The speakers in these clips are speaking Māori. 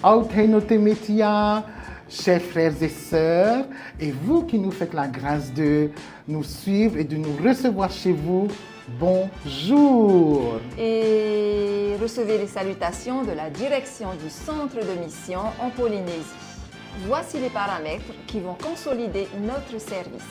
Authenothémétia, chers frères et sœurs, et vous qui nous faites la grâce de nous suivre et de nous recevoir chez vous, bonjour. Et recevez les salutations de la direction du centre de mission en Polynésie. Voici les paramètres qui vont consolider notre service.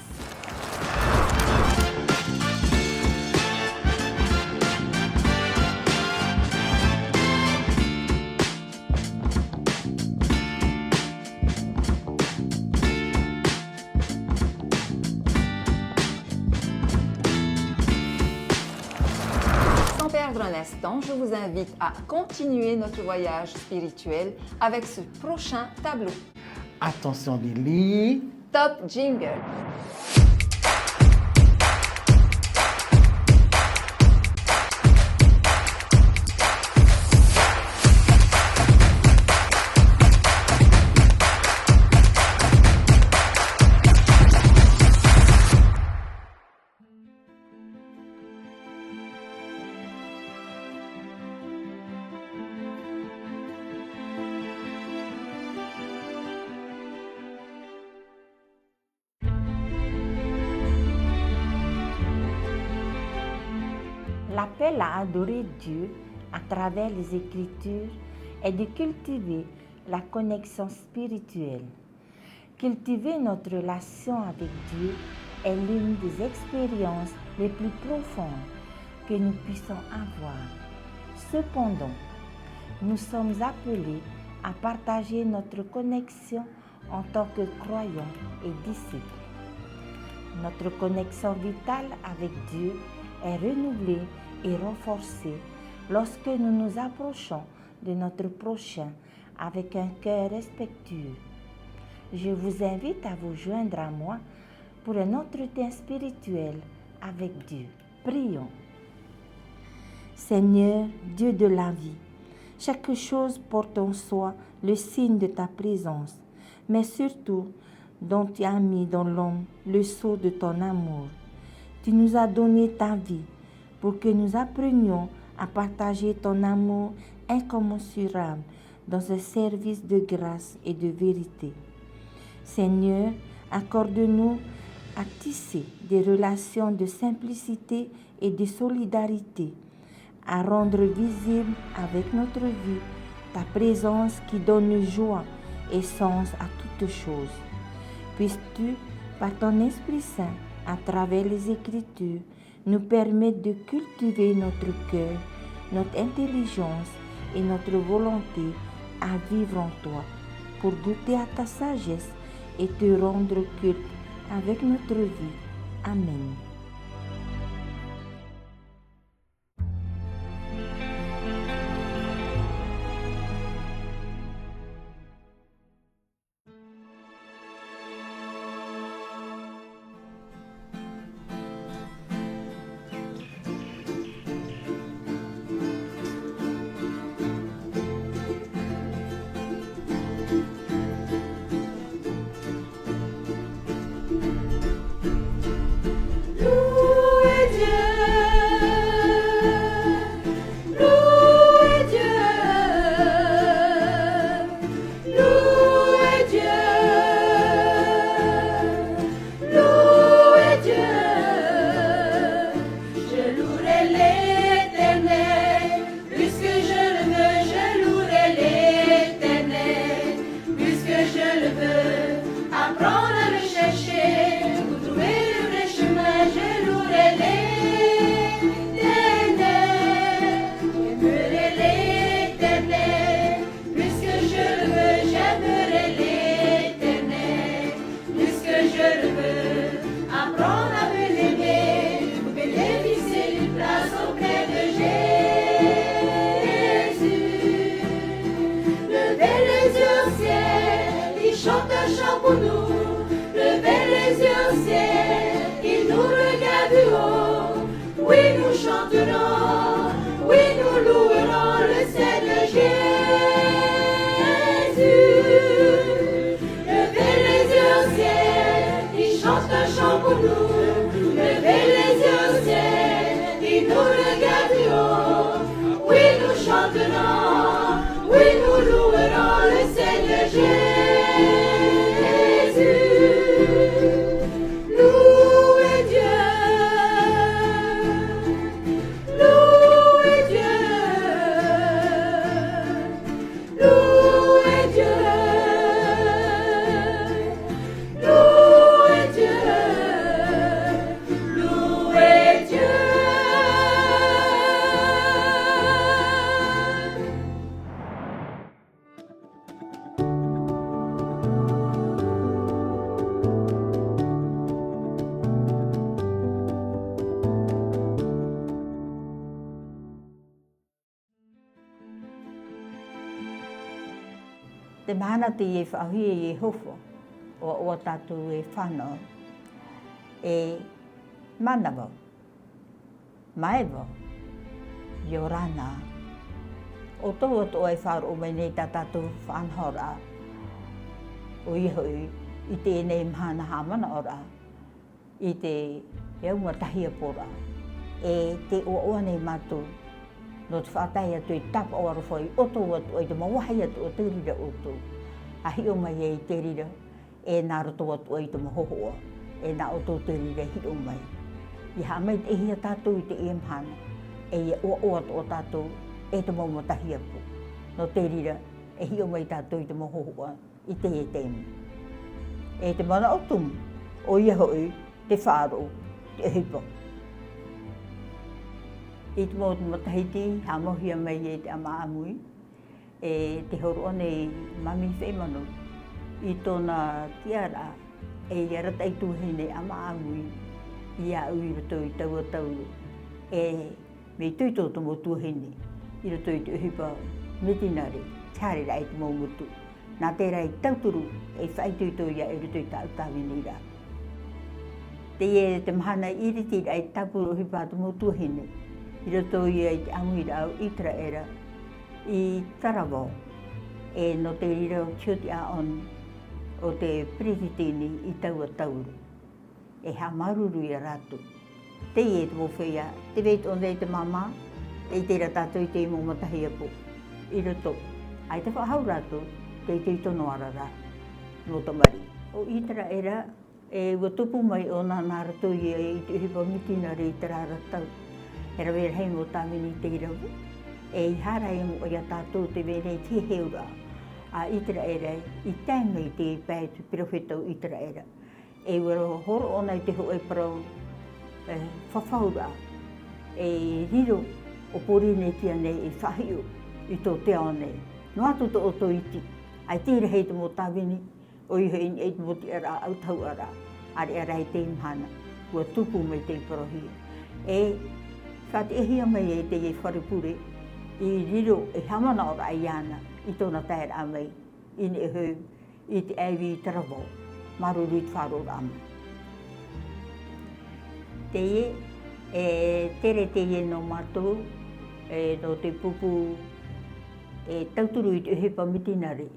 Sans perdre un instant, je vous invite à continuer notre voyage spirituel avec ce prochain tableau. Attention Lily. Top jingle. L'appel à adorer Dieu à travers les Écritures est de cultiver la connexion spirituelle. Cultiver notre relation avec Dieu est l'une des expériences les plus profondes que nous puissions avoir. Cependant, nous sommes appelés à partager notre connexion en tant que croyants et disciples. Notre connexion vitale avec Dieu est renouvelée et renforcée lorsque nous nous approchons de notre prochain avec un cœur respectueux. Je vous invite à vous joindre à moi pour un entretien spirituel avec Dieu. Prions. Seigneur, Dieu de la vie, chaque chose porte en soi le signe de ta présence, mais surtout dont tu as mis dans l'homme le sceau de ton amour. Tu nous as donné ta vie pour que nous apprenions à partager ton amour incommensurable dans un service de grâce et de vérité. Seigneur, accorde-nous à tisser des relations de simplicité et de solidarité, à rendre visible avec notre vie ta présence qui donne joie et sens à toutes choses. Puisses-tu, par ton Esprit Saint, à travers les Écritures, nous permettre de cultiver notre cœur, notre intelligence et notre volonté à vivre en toi, pour goûter à ta sagesse et te rendre culte avec notre vie. Amen. chanterons, oui, nous louerons le Te mahana te e whahui e hofo o tātou e whanau e manawa, maewa, Yorana. O tō ato e whāro mai nei tā tātou whanhora o ihoi I te nei mahana hamana ora I te eunga tahia pora e te oa nei mātou no te whātai atu I tapa o arofo I oto atu I te mawahi atu o te rira oto a hi o mai e I te rira e nā roto atu I te mahohoa e nā oto te rira hi o mai I ha mai e hia tātou I te e mahana e ia oa atu o tātou e te maumatahi apu no te rira e hi o mai tātou I te mahohoa I te e tēmu. E te mana o tumu, o ia hoi, te whāro, te hipa. I te mō te matahiti, ha mohia mai e te ama amui, e te horo nei mami whemano, I tōna tiara, e ia rata I tūhine ama amui, I a ui rato I taua tau, e me tuito to mō tūhine, I rato I te hipa mitinare, tāre rai te mō mutu. Nā tērā I tauturu e whaituito ia e ruto I tāutawi nira. Te e te mahana iritira I tapuru hipa te motuahine. I roto ia I te anguira au itra era I Tarawao. E no te rira o tioti a on o te preritini I taua tauru. E ha maruru ia ratu. Te e te mowhea, te veit o nei te mama, te I tērā tātou I te imo matahi apu. I roto, ai te whahau ratu, te te tono arara, no tamari. O itara era, e ua tupu mai o nā rato I te hipa mitina re I te rāratau. E rawe hei mo tāmini te irawu. E I hara e mo ia tātou te vene te heura. A itara era, I tēngai te pēi tu pirowhetau itara era. E ua horo ona I te ho e parau whawhaura. E riro o porine tia nei I whahio I tō te ao nei. No atu to o tō iti. Ai tira hei te mō tāwini, o iho I eit mō te ara au tau ara, are ara I te imhana, kua tupu mai te parohia. E whati ehia mai e te e wharepure, I riro e hamana ora ai ana, I tōna taera amai, I ne heu, I te aiwi I Tarawao, maruru I te wharora amai. Te e tere te e no mātou, no te pupu, e tauturu I te uhepa mitinare.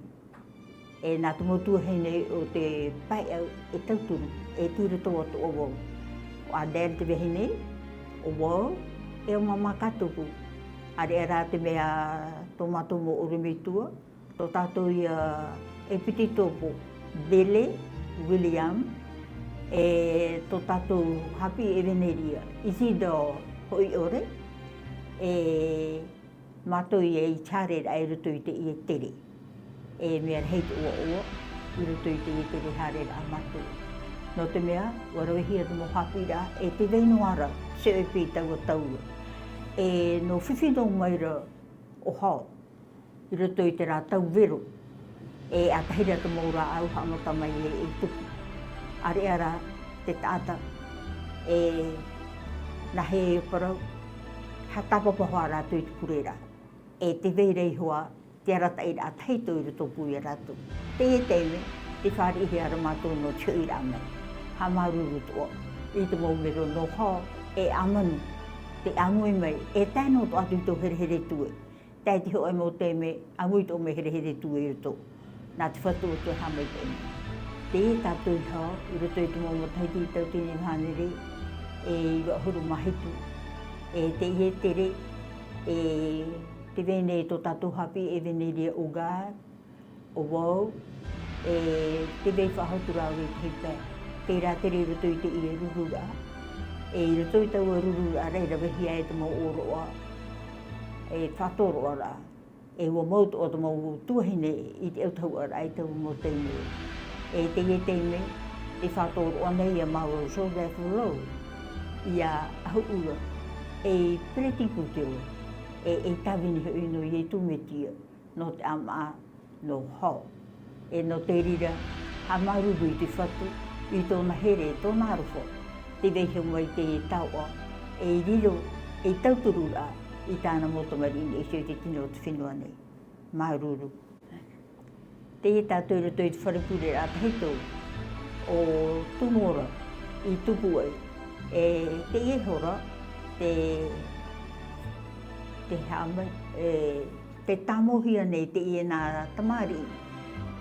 E nā te motua hei nei o te pai au e tauturu, e tira tō atu o wau. O a dēra te wehi nei, o wau, e o mama katopu. Are e rā te mea tō mātou mo orimitua, tō tātou ia e piti tōpo Bele, William, e tō tātou hapi e veneria, Isidore hoi ore, e mātou ia I tāre ai ruto I te ia tere. E mea hei te ua, I ruto I te ia tere hare a mātou. No te mea, warawehia te mo hapira, e te veinoara, se e pi taua taua. E no whiwhino maira o hao, I ruto I te rā tau vero, e a tahira te maura au hamata mai e tupu. Are ara te tāta, e na hei e parau, ha tapapahoa rātou I te purera. E te veirei hoa, te arata I rā teito I ruto pui a rātou. Te e teime, te whāri ihi ara mātou no tio I rā mai. Ha maruru toa, I te maumero no hao, e amanu, te angui mai, e tēnō to atu I tō here tue. Tai te hoa mo teime, angui tō me here tue I ruto. Nā te whatu o tō hamai teime. Te e tātou I hao, I ruto I te maumataiti I tau tēne mhanere, e I wahuru mahitu, e te ie tere, e te vene tō tātou hapi e veneria o gār, o wau, e te vei whahauturau I te hipa, te rā tere ruto I te ia rurura, e I ruto I taua rurura reira wehia e te mau oroa, e whatoroa rā, e ua mautu o te mau tuahine I te autau ara ai tau mo teime. E te ie teime, e whatoroa nei a mau so therefore low, ia ahu ura, e preti puteo, e tawini hoi no I tumetia, no te ama no hao. E no te rira, ha maruru I te whatu, I tōna here, tōna arofo, te vehi mai te taua, e riro, e tauturu rā, I tāna motomarini, e sio te tino te whenua nei. Maruru. te e tātou i roto i te wharepure a te heito o tumora i tupu ai. Te e hora, te hama, te tamohia nei te e nā tamari.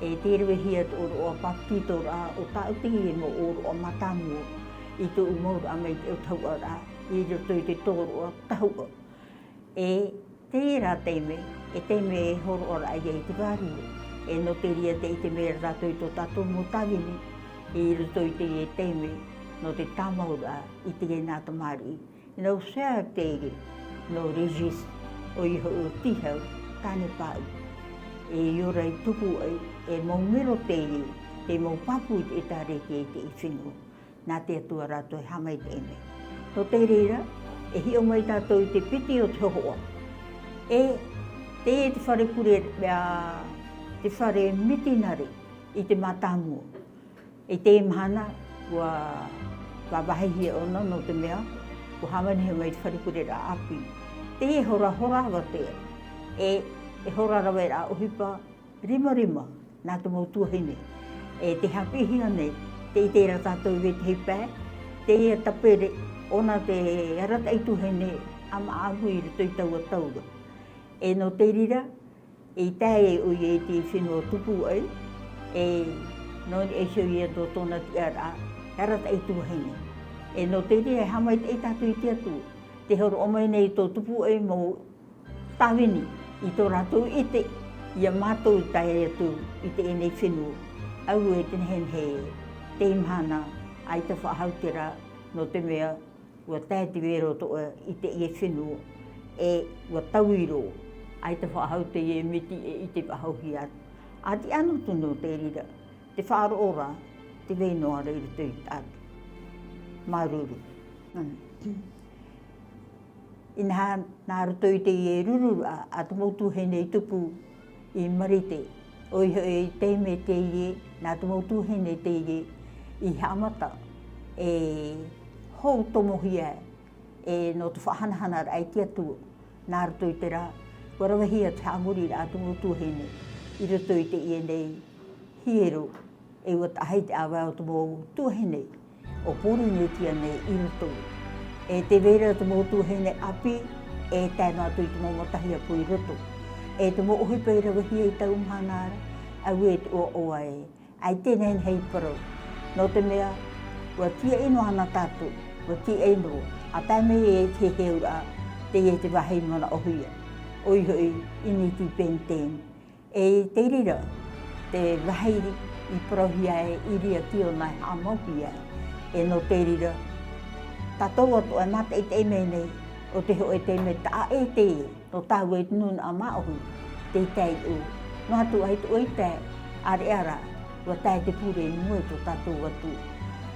Te rewehia te oro o papitora o tautigi e mo oro o matamu i te umoru a mei te o tau ara i roto i te toro o tahua. Te e rā teime, teime e horo ora ai te waru. No te ria te i te mea rato i tō tātou mo tawini i roto i te e teime no te tamaura i te e nā tamari. No sea te e no regis o i ho o tihau tāne pāu. Iora i tupu ai mau mero te mau papu i te tareke i te i whingu. Nā te atua rato e hamai te eme. No te reira, hi o mai tātou i te piti o te hoa. Te wharepure te whare mitinare i te matangu. Te mahana, wa wahihia ona no te mea, wa hamani mai te wharepure ra api. Te hora wa te e hora rawe ra ohipa rima nā te mau tuahine. Te hapihia nei, te i tērā tātou i te hipē, te ia tapere ona te arata i tuhine ama ahu i rito i taua taura. No te rira, i tae o i te whenua tupu ai, no e sio i ato tōna ti ara, arata i tuhine. No te rira, hamai te tātou i te atu, te horo omai nei tō tupu ai mo tawini i tō rātou ite, ia mātou tae atu i te enei whenua. Au e tene hen he te imhana ai te whahautera no te mea ua tae te wero toa i te e whenua ua tauiro ai te whahaute e miti i te whahauhi atu. A ti anu tunu te rira, te whaaro ora, te wenoa reira tui tātu. Maruru. I nā roto i te e ruru a te mautu hene i tupu i marite. Oi hoi teime te ie, nā te mautu hene te ie i hamata hou tomohia no te whahanahana ai te atua. Nā roto i te rā, warawahia te hamuri rā te mautu hene i roto i te ie nei hiero ua tahei te awa o te mautu hene o pori netia nei i roto. Te vera te mautu hene api tēnā atu i te maumatahi apu i roto. Te mo ohipa i rawahia i tau mhanara, au e te o ai tēnei hei parau. No te mea, ua tia ino ana tātou, ua tia ino, a tāme e te heura, te e te wahei mana ohia. Oi hoi, ini ti pentēn. Te rira, te wahei i parauhia i ria tio nai amauhia. No te rira, tātou atu ai mata i te eme nei, o te hoi te me ta e te no tāu e nun a maohu, te tei u. No atu ai tu oi te are ara, wa tae te pure i mue to tātou atu.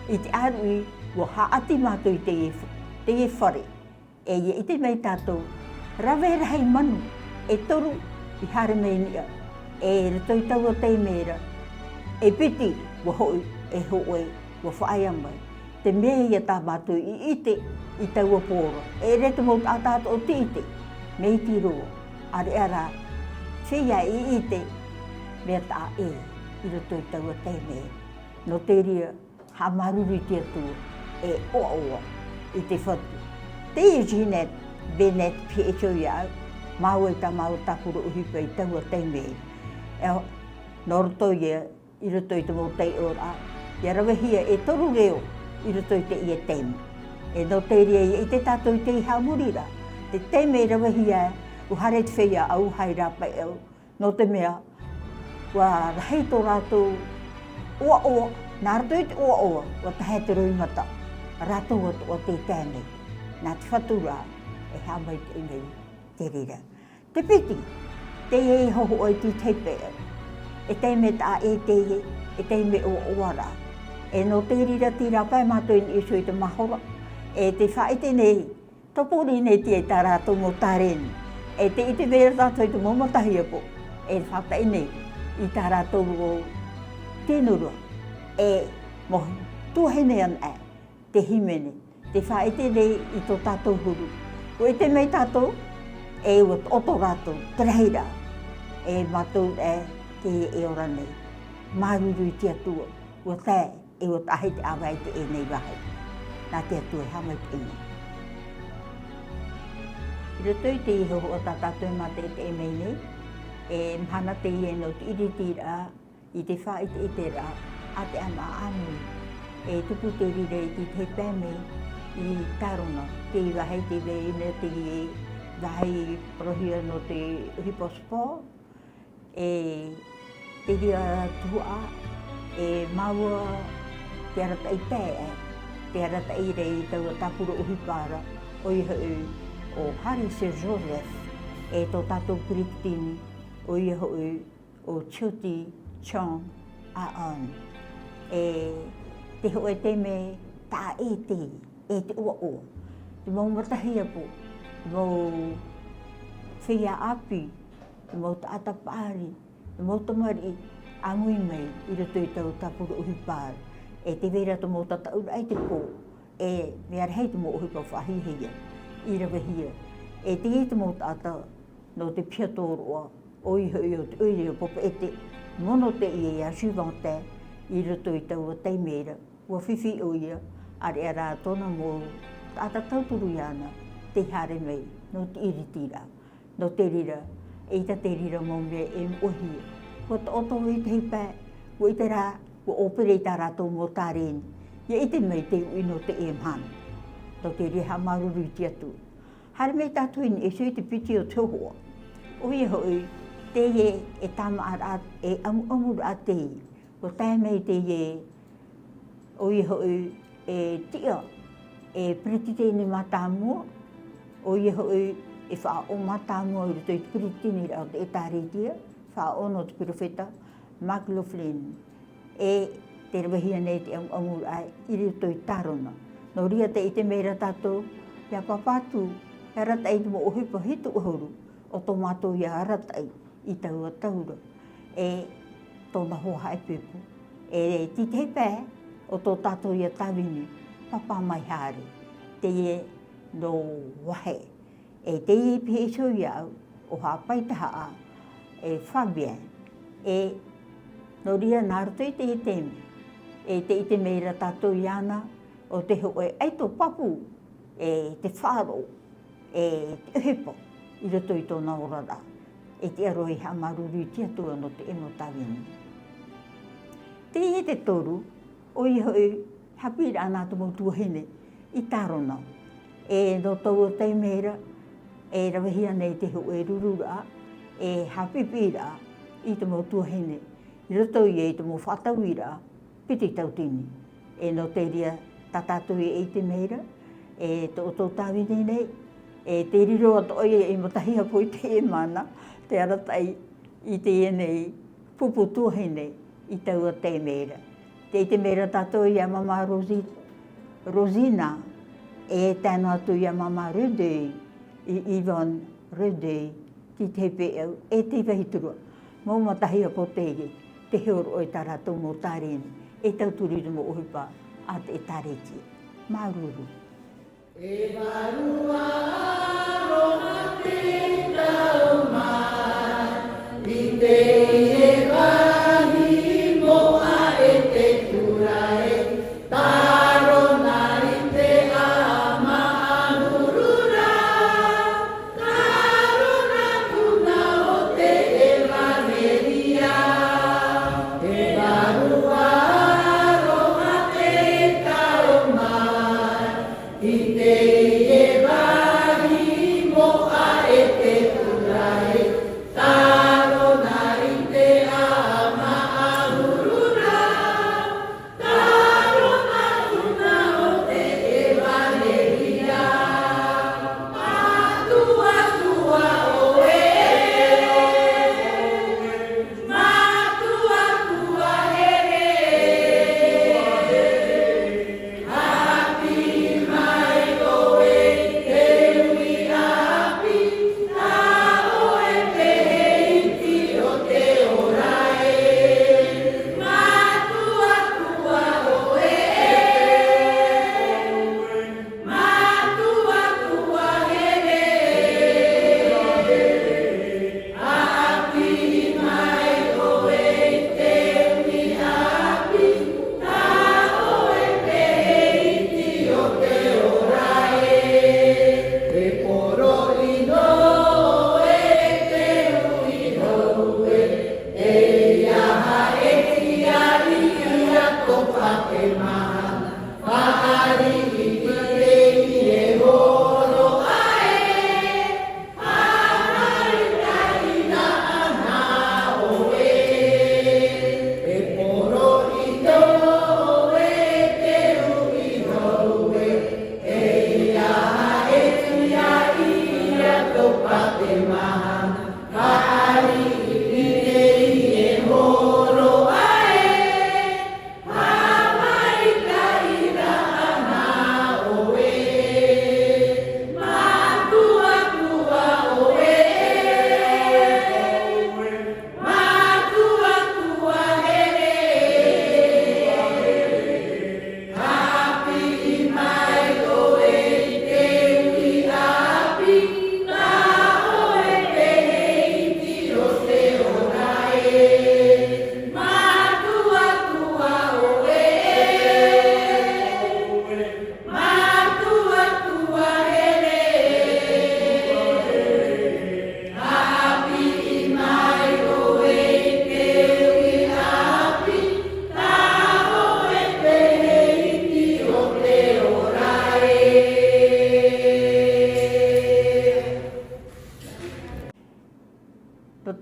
I te arui, wa haati mātou i te e whare. I te mei tātou, rawe rahei manu, toru i hare mei nia, rito i taua te mera, piti, wa hoi, hoi, wa whaia mai. Te mea ia tā mātou i ite i taua pōra. Rete mō tātou o te ite, mei ti roa. Are ara, whia i ite, mea tā i roto i taua te mea. No te ria, ha maruri te atua, oa i te whatu. Te i jinet, benet pi e tau iau, mau e tā mau tāpura uhipa i taua te mea. No roto ia, i roto i te mō te ora, ia rawahia toru reo, i roto i te ia teme. No te ria i te tātou i te iha murira. Te teme rawahia u hare te whea au hai rāpai au. No te mea, wa rahei tō rātou oa, nā rato i te oa, wa tahea te roimata. Rātou atu o te tēnei. Nā te whatura hamai te imei te rira. Te piti, te e hoho o i te teipe au. Teme tā teme o oara. No te rira ti rapai mātou i iso i te mahora. Te whaite nei, topori nei ti e tā rātou mō tāreni. Te i te vera tātou i te mōmatahi apo. Whatai nei i tā rātou o tēnurua. Mo tuahene ana te himene. Te whaite nei i tō tātou huru. Ko e te mei tātou, ua oto rātou, treira. Mātou te e ora nei. Maruru i te atua, ua tae e o tahe te awai te e nei wahi. Nā te atua e hamai te ina. I roto i te iho o tātātou mā te e mei nei, e mhana te i e no te iritira, i te wha i te rā, a te ama amui. E tupu te rire i te pēme i tarona, te i wahai te wei me te i wahai prohia no te hipospo, e te ria tua, e maua te arata i pēe, te arata i rei tau tapuro uhipara, o i hau o Hari Sir Joseph, e tō tātou Piritini, o i hau o Chuti Chong Aon. E te ho e te me tā e te ua o. Te mau matahia po, te mau whia api, te mau ta atapari, te mau tamari, angui mei, i roto i tau tapuru uhipāra. E te vera te mau tataura ai te pō, e mea rehei te mau uhipa whahihia, i rawahia. E te i te mau tata, no te piatoroa, o i hui o te uiri o popo e te mono te i a shuvante, i roto i tau a teimera, ua whiwhi o ia, are ara tōna mō tata tauturu iana, te hare mei, no te iritira, no te rira, e ita te rira mō mea e mohia. Ko te oto i te hipē, ko i te rā, ko opere i tā rātou mō tāreni, ia i te mei te ui no te e mhana, no te reha maruru i te atu. Hare mei tātuini e sui te piti o te hoa, o ia hoi, te e tama ara e amuru a te i, ko tae mei te o i hoi e tia, e Piritini matamua, o i hoi e wha o matamua i rito i Piritini rao te e tāretia, wha o no te pirofeta, Mark Laughlin, e te rawahia nei te amuru ai, i rito i tarona. No ria te i te meira tātou, ia papatu, ia ratai te mo ohipa hitu uhuru, o tō mātou ia ratai i taua taura. E tōna hoa e pepu. E ti te pē, o tō tātou ia tawini, papa mai hāre, te e no wahe. E te i pihe iso iau, o hapaitaha a, e Fabian, e no ria nāruto i te teme, e te i te meira tātou iana, o te hoe eito papu, e te whāro, e te uhepo, i roto i tōna orara, e te aroi ha maruru i tia tua no te emo tawini. Te i te toru, o i hoi hapira anā te mautua hene, i tarona, e no tau te meira, e rawahia nei te hoe rurura, e hapipira i te mautua hene, i roto i te mo whatawira, piti tautini, e no te ria tatatui e te meira, e tō tō tāwini nei, e te riro ato e matahia po i te e mana, te aratai i te e nei, pupu tuahine i taua te meira. Te i te meira tātou i a mama Rosina, e tēnā atu i a mama Rudei, i Ivan Rudei, ki te hepe au, e te wahiturua. Mau matahia po te heoro o i tā rātou mō tāreni, e tauturiru mo ohipa a te tareti. Maruru. E varua aroha te tau mai, i te e wahi moa e te turae, tarona i te ama ahurura, tarona kuna o te e waheria. E varua aroha te tau mai, i te e wahi moa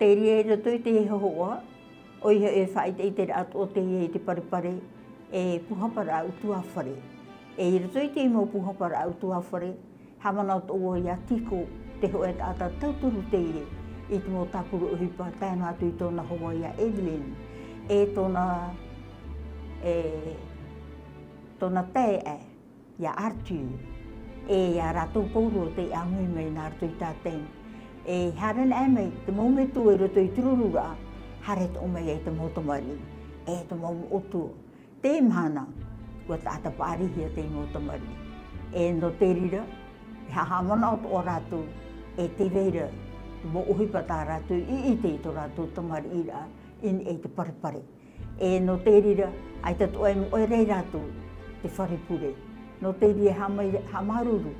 Te rie roto I te hoa, o I e whai te tere atu o te ie te paripare, e puhapara au tuawhare. E I roto I te imo puhapara au tuawhare, hamana o toa ia tiko te hoa e ata tauturu te ie, I te mō tapuru uhipa, tēnā atu I tōna hoa ia Evelyn, e tōna te e, ia Artu, e ia rātou pauro te angui mei nā rātou I tātēn. E haren e mei, te mō me tū e roto I tururura, hare te o mei e te mōtamari, e te mō otu. Te mhana, kua te ata pārihia te mōtamari. E no te rira, e hahamana o tō rātou, e te veira, te mō uhipa tā rātou, I te tō rātou tamari ira, in e te paripare. E no te rira, ai te tō e mo e rei rātou, te wharepure. No te rira hamaruru,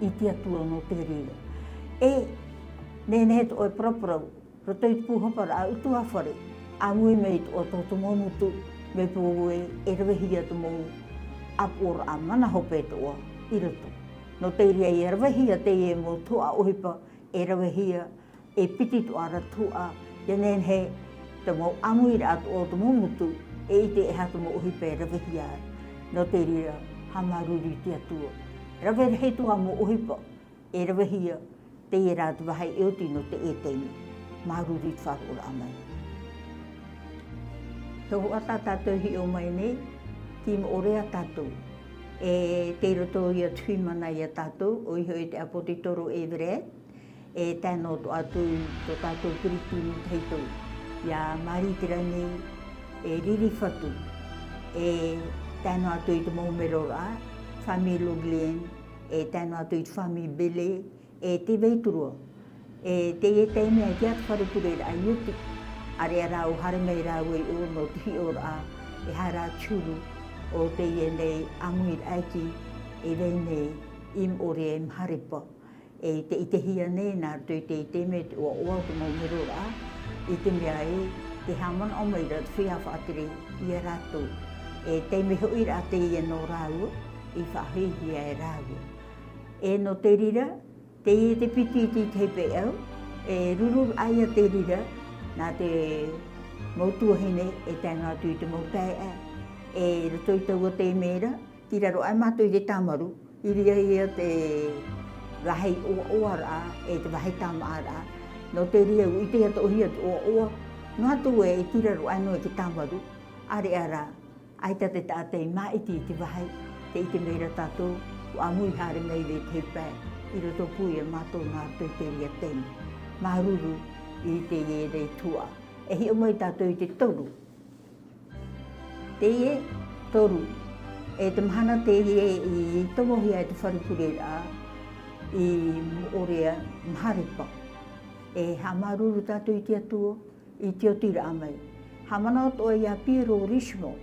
I te atua no te rira. E nene to e proprau, roto I puhapara a utu awhare, a mui mei to o tō monutu, me pōwe e rawehia to mō apora a mana hope to o I roto. No te ria I rawehia te e mō tua ohipa, e rawehia, e piti to ara tua, ia nen he te mō amuira ato o to monutu, e I te e hato mō ohipa e rawehia. No te ria hamaruri te atua. Rawehe tua mō ohipa, e rawehia, te e rātu wahai eoti no te e teimi, māruri wharu ora amai. Te hoa tā tātou hi o mai nei, ki mo orea tātou. E te roto ia tuimana ia tātou, o iho I te apotitoro Everett, e tēnō to atu to tātou piripiri teitou. Ia Mari Tirani, e Riri Whatu, e tēnō atu I te Maumerora, Whami Loglen, e tēnō atu I te Whami Bele, e te veiturua, e te e teime a kia te wharepure a iuti, are a rau hare mei rau e o no te hi ora a, e hara churu o te e nei amuir aiki, e rei nei im ore e mharepa, e te I te hia nei nā tui te I te me te oa oa te maumerora a, I te mea e te haman o meira te whia whaatire I a rātou, e te me hoira a te e no rau, I whahihia e rau. E no te rira, te I te piti I te pe au, e rurur aia te rira, nā te mautuahine e tēnā atu I te mautai e rato I taua te mera, ki raro ai mātou I te tamaru, I ria ia te wahai oara e te wahai tamara, no te ria I te ata ohia te oa, no atu e ki raro ai no I te tamaru, are ara, ai ta te tātei maiti I te wahai, te I te mera tātou, o amui hare mei ve te pē. I roto pui e mātou nā tui te ria tēmu. Māruru I te e rei tua. E hi o mai tātou I te toru. Te e toru. E te mahana te e I tomohia e te wharipure a I orea mharepa. E ha māruru tātou I te atua I te otira amai. Ha mana o toa I a Piero Rismo.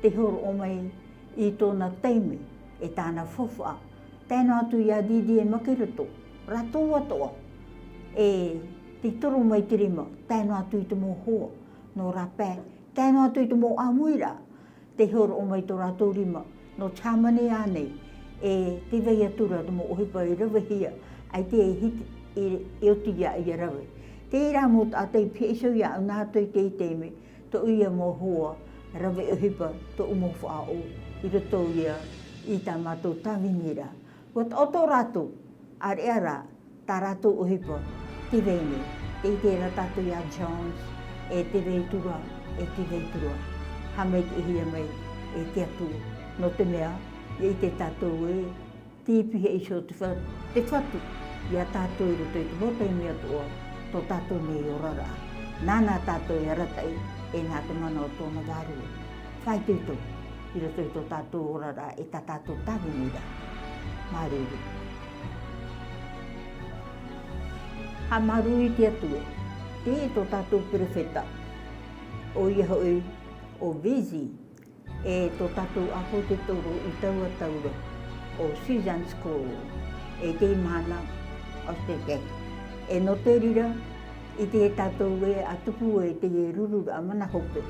Te horo o mai I tōna teime e tāna whawha. Tēnā atu ia didi e makirato, ratoa toa. E te toro mai te rima, tēnā atu I te mō hoa, no rapē, tēnā atu I te mō amuira. Te horo o mai tō rātou rima, no chamane ānei, e te vei atura te mō ohipa I rawehia, ai te e hiti e oti ia I rawe. Te ira mō a te pieso ia au nā tui te teime, to ia mō hoa, rawe ohipa, to umo whaao, I rato ia I tā mātou tawingira. Ko te oto rātou, are ara, tā rātou ohipa, te vene, te tēra tātou ia Jones, e te veitura, Hamei te hia mai, e te atu, no te mea, i te tātou e, tīpihe iso te whatu, ia tātou i roto i te mota i mea toa, tō tātou nei o rara. Nāna tātou i aratai, e nā te mana o tōna wārua. Whai tūtou, i roto i tō tātou o rara, e tā tātou tāwi nira. Māruru. Ha marui te atua, te e tō tātou perewheta. O ia hoi, o Vizi, e tō tātou apo te toro i taua taura, o Season School, e te mana o te kek. E no te rira, i te tātou e atupu e te rurura amana hope,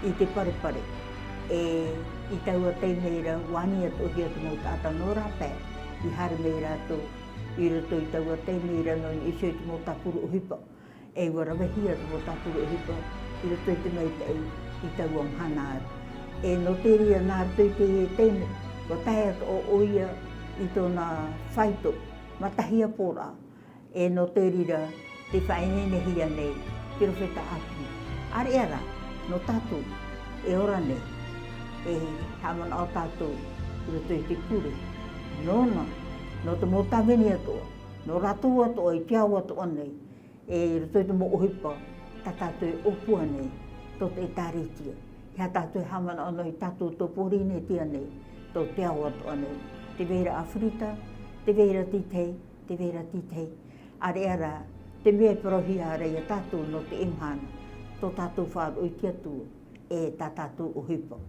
i te parepare. E i taua te meira, wani atu hi atu mō tāta no rāpē, i hara meira atu, i roto i taua te meira no i isio i te mō tāpuru o hipa. E warawehi atu mō tāpuru o hipa, i roto i te mei te i taua mhana atu. E no te ria nā rito i te tēne, wa tae atu o oia i tōna whaito, matahia pōra. E no te rira, te whainene hia nei, pirowheta api. Are ara, no tātou, e ora nei, e hamana o tātou, i roto i te kure. Nōna, no te mōtawini atoa, no ratu atoa i tiau atoa nei, e roto i te mō ohipa, tā tātou e opua nei, tō te tāretia. Hea tātou e hamana ono i tātou tō porine tia nei, tō tiau atoa nei. Te veira Afrita, te veira titei, te veira titei. Are ara, te mea parohi a rei a tātou no te imhana, tō tātou whāro i tia tū, e tā tātou ohipa.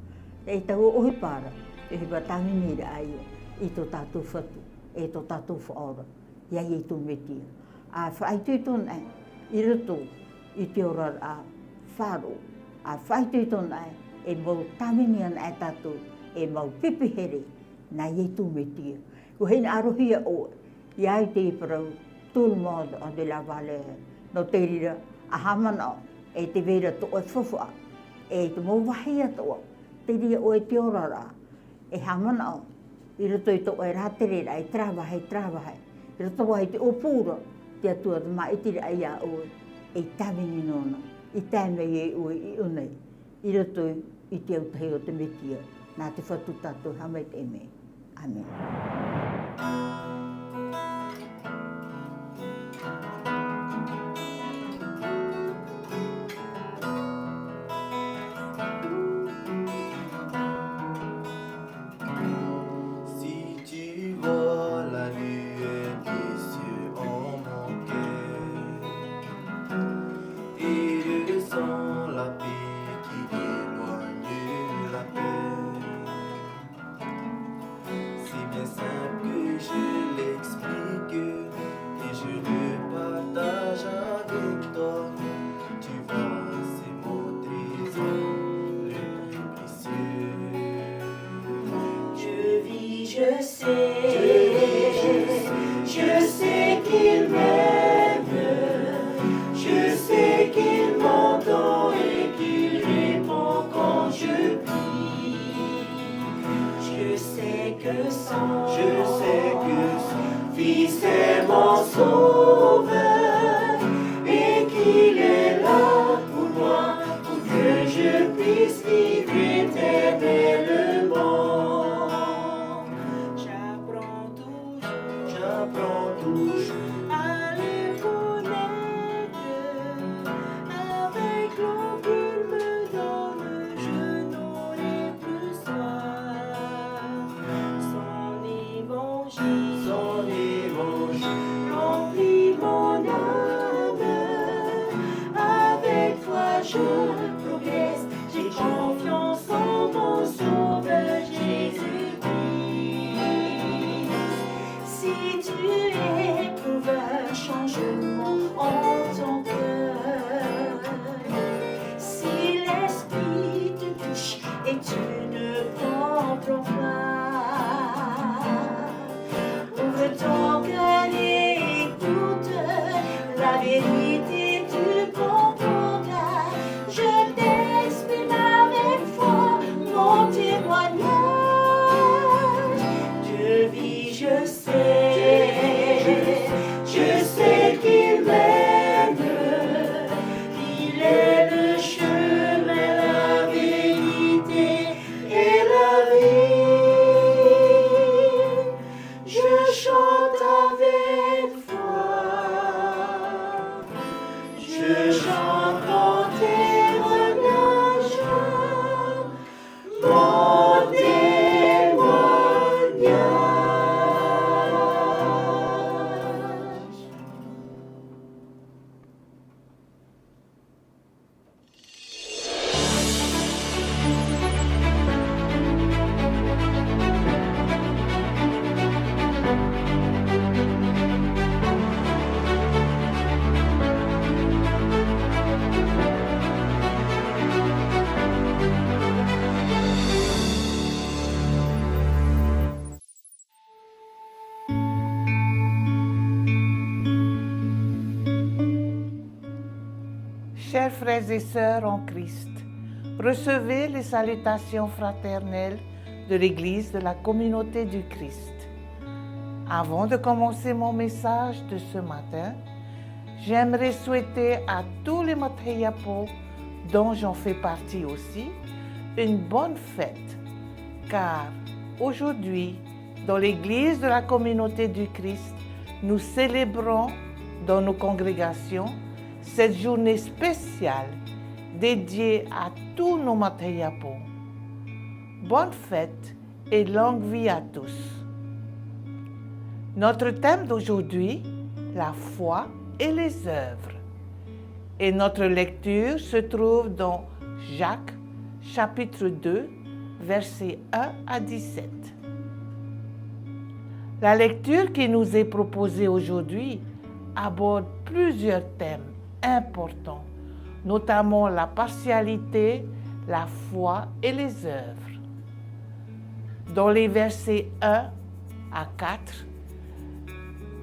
E tau ohipara, e hipa tāminira aia, i tō tātou whatu, e tō tātou whaora, iai i tō metia. A whaitui tōna i roto i te ora a whāro, a whaitui tōna e mau tāminian e tātou, e mau pipihere, nā iei tō metia. Ko hei arohia o, iai te iparau, tūl mōda o te la vale, no te rira, a hamana e te vera tō e whawha, e te mau wahia tō, te ria o e te orara, e hamana o, i roto i tō e rāterera, e trāwahe, i roto wai te opūra, te atua te maitiri ai a oe, e tāwini nōna, i tāmei e oe i unei, i roto i te autahi o te metia, nā te whatu tātou hamei te me. Amen. Je sais qu'il m'aime, je sais qu'il m'entend et qu'il répond quand je prie. Je sais que son Fils est mon sauveur et qu'il est là pour moi, pour que je puisse vivre éternellement. J'apprends toujours à le connaître. Avec l'eau qu'il me donne, je n'aurai plus soif. Son évangile remplit mon âme. Avec toi je progresse, j'ai confiance en mon sauveur Jésus-Christ. Si tu éprouves un changement en ton cœur, si l'esprit te touche et tu ne comprends pas, ouvre ton cœur et écoute la vérité, tu comprendras. Je t'exprime avec foi mon témoignage. Je vis, je sais qu'il m'aime. Je chante en témoignage, mon témoignage. Chers frères et sœurs en Christ, recevez les salutations fraternelles de l'Église de la communauté du Christ. Avant de commencer mon message de ce matin, j'aimerais souhaiter à tous les Mathiapo, dont j'en fais partie aussi, une bonne fête, car aujourd'hui, dans l'Église de la communauté du Christ, nous célébrons dans nos congrégations cette journée spéciale dédiée à tous nos Mathiapo. Bonne fête et longue vie à tous. Notre thème d'aujourd'hui, la foi et les œuvres. Et notre lecture se trouve dans Jacques, chapitre 2, versets 1 à 17. La lecture qui nous est proposée aujourd'hui aborde plusieurs thèmes importants, notamment la partialité, la foi et les œuvres. Dans les versets 1 à 4,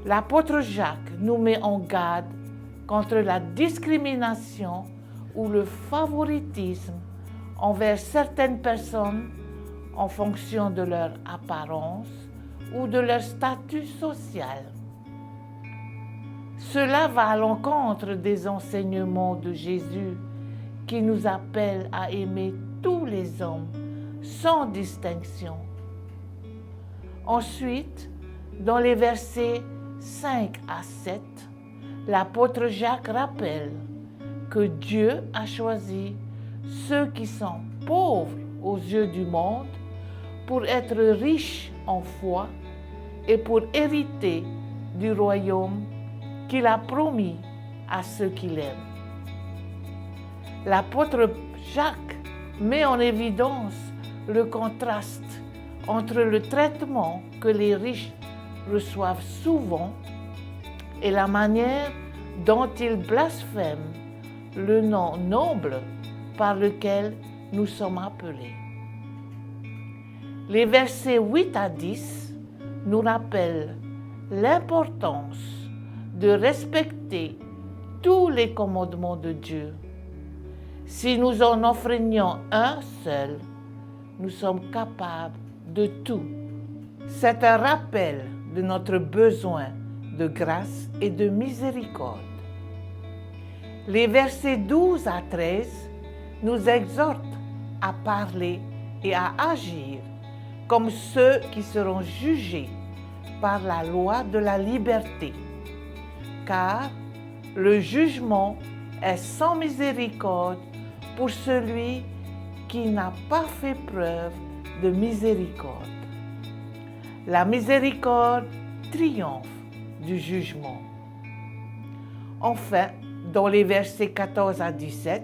l'apôtre Jacques nous met en garde contre la discrimination ou le favoritisme envers certaines personnes en fonction de leur apparence ou de leur statut social. Cela va à l'encontre des enseignements de Jésus qui nous appelle à aimer tous les hommes sans distinction. Ensuite, dans les versets 5 à 7, l'apôtre Jacques rappelle que Dieu a choisi ceux qui sont pauvres aux yeux du monde pour être riches en foi et pour hériter du royaume qu'il a promis à ceux qui l'aiment. L'apôtre Jacques met en évidence le contraste entre le traitement que les riches reçoivent souvent et la manière dont ils blasphèment le nom noble par lequel nous sommes appelés. Les versets 8 à 10 nous rappellent l'importance de respecter tous les commandements de Dieu. Si nous en enfreignons un seul, nous sommes capables de tout. C'est un rappel de notre besoin de grâce et de miséricorde. Les versets 12 à 13 nous exhortent à parler et à agir comme ceux qui seront jugés par la loi de la liberté. Car le jugement est sans miséricorde pour celui qui n'a pas fait preuve de miséricorde. La miséricorde triomphe du jugement. Enfin, dans les versets 14 à 17,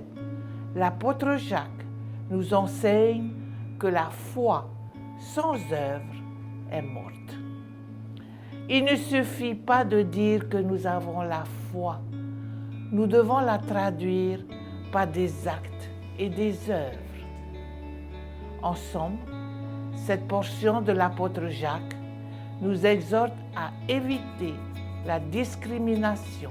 l'apôtre Jacques nous enseigne que la foi sans œuvre est morte. Il ne suffit pas de dire que nous avons la foi. Nous devons la traduire par des actes et des œuvres. En somme, cette portion de l'apôtre Jacques nous exhorte à éviter la discrimination,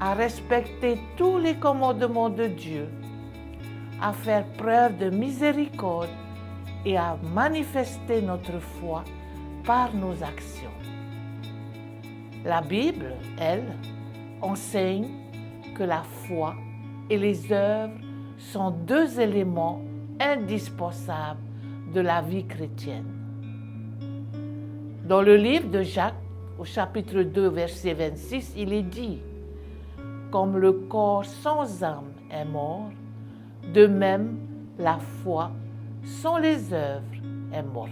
à respecter tous les commandements de Dieu, à faire preuve de miséricorde et à manifester notre foi par nos actions. La Bible, elle, enseigne que la foi et les œuvres sont deux éléments indispensables de la vie chrétienne. Dans le livre de Jacques, au chapitre 2, verset 26, il est dit « comme le corps sans âme est mort, de même la foi sans les œuvres est morte.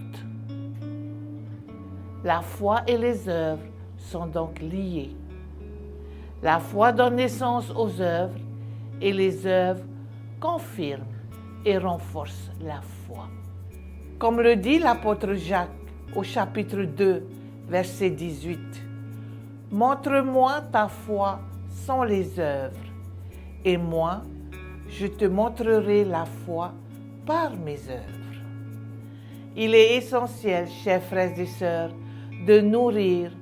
La foi et les œuvres sont donc liées. La foi donne naissance aux œuvres et les œuvres confirment et renforcent la foi. Comme le dit l'apôtre Jacques au chapitre 2, verset 18, « Montre-moi ta foi sans les œuvres, et moi, je te montrerai la foi par mes œuvres. » Il est essentiel, chers frères et sœurs, de nourrir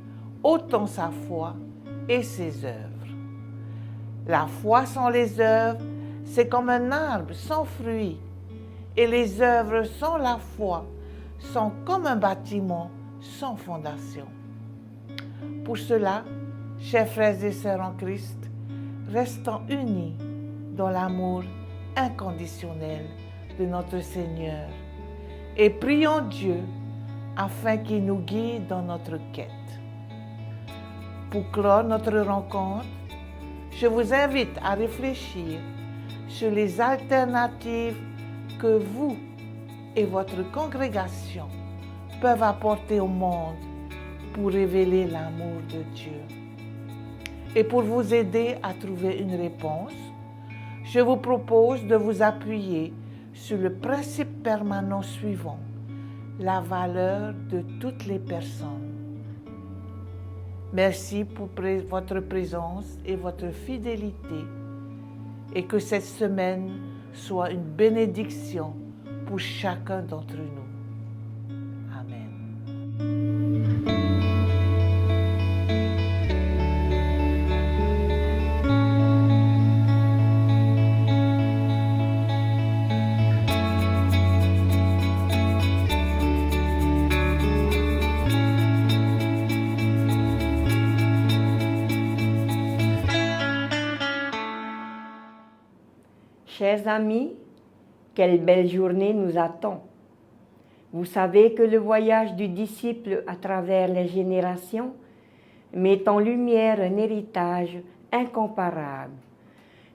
autant sa foi et ses œuvres. La foi sans les œuvres, c'est comme un arbre sans fruits, et les œuvres sans la foi sont comme un bâtiment sans fondation. Pour cela, chers frères et sœurs en Christ, restons unis dans l'amour inconditionnel de notre Seigneur et prions Dieu afin qu'il nous guide dans notre quête. Pour clore notre rencontre, je vous invite à réfléchir sur les alternatives que vous et votre congrégation peuvent apporter au monde pour révéler l'amour de Dieu. Et pour vous aider à trouver une réponse, je vous propose de vous appuyer sur le principe permanent suivant, la valeur de toutes les personnes. Merci pour votre présence et votre fidélité et que cette semaine soit une bénédiction pour chacun d'entre nous. Amen. Chers amis, quelle belle journée nous attend. Vous savez que le voyage du disciple à travers les générations met en lumière un héritage incomparable.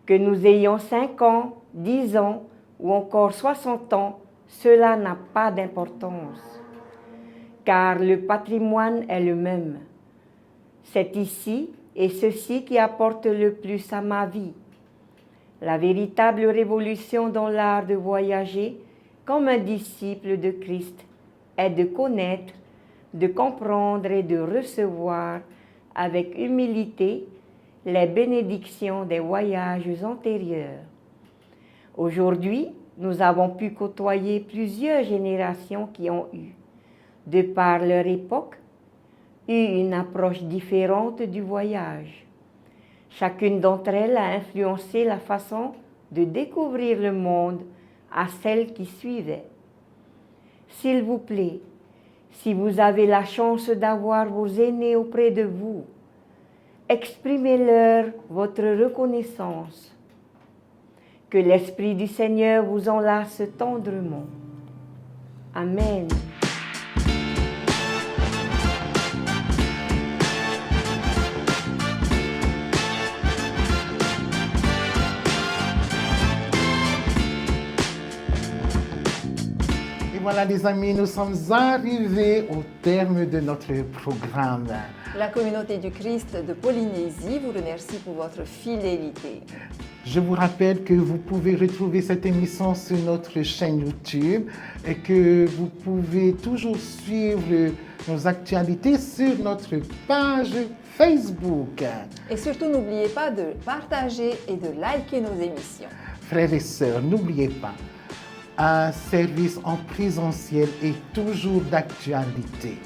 Que nous ayons 5 ans, 10 ans ou encore 60 ans, cela n'a pas d'importance. Car le patrimoine est le même. C'est ici et ceci qui apporte le plus à ma vie. La véritable révolution dans l'art de voyager comme un disciple de Christ est de connaître, de comprendre et de recevoir avec humilité les bénédictions des voyages antérieurs. Aujourd'hui, nous avons pu côtoyer plusieurs générations qui ont eu, de par leur époque, une approche différente du voyage. Chacune d'entre elles a influencé la façon de découvrir le monde à celle qui suivait. S'il vous plaît, si vous avez la chance d'avoir vos aînés auprès de vous, exprimez-leur votre reconnaissance. Que l'Esprit du Seigneur vous enlace tendrement. Amen. Voilà les amis, nous sommes arrivés au terme de notre programme. La communauté du Christ de Polynésie vous remercie pour votre fidélité. Je vous rappelle que vous pouvez retrouver cette émission sur notre chaîne YouTube et que vous pouvez toujours suivre nos actualités sur notre page Facebook. Et surtout, n'oubliez pas de partager et de liker nos émissions. Frères et sœurs, n'oubliez pas, un service en présentiel est toujours d'actualité.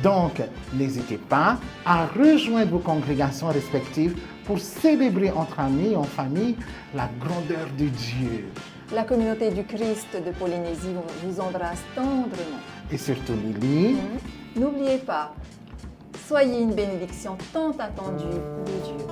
Donc, n'hésitez pas à rejoindre vos congrégations respectives pour célébrer entre amis et en famille la grandeur de Dieu. La communauté du Christ de Polynésie vous embrasse tendrement. Et surtout Lily. N'oubliez pas, soyez une bénédiction tant attendue de Dieu.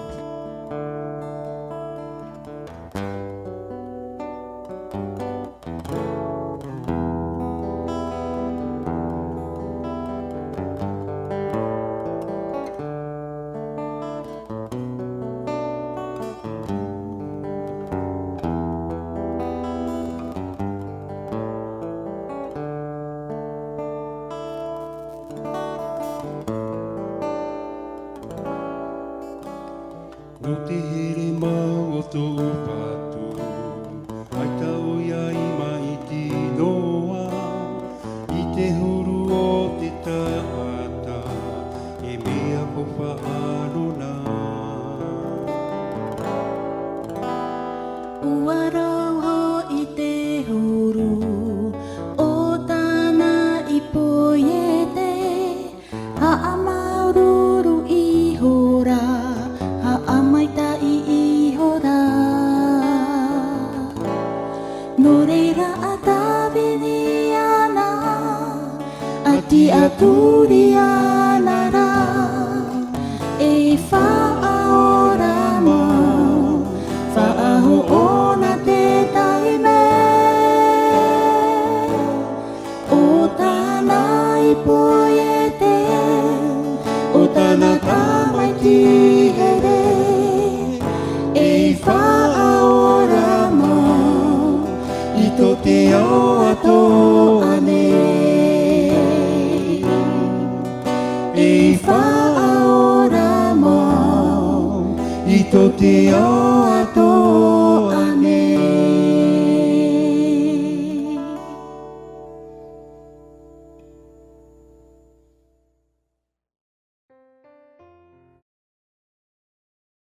e mau o tō patu. Ai tau ia i mai tinoa, i te huru o te taata, e mea po whaanona. Ua rauho i te huru, o tāna i poiete, ha maururu i hora, ha maita i hora. No reira a tawini ana, a ti aturi ana ra, e whaaora mau, whaaho ona te taime. O tāna i poiete, o tāna tamaiti here, e whaaora mau, i tō te ao ato ane. E whaaora mau, i tō te ao ato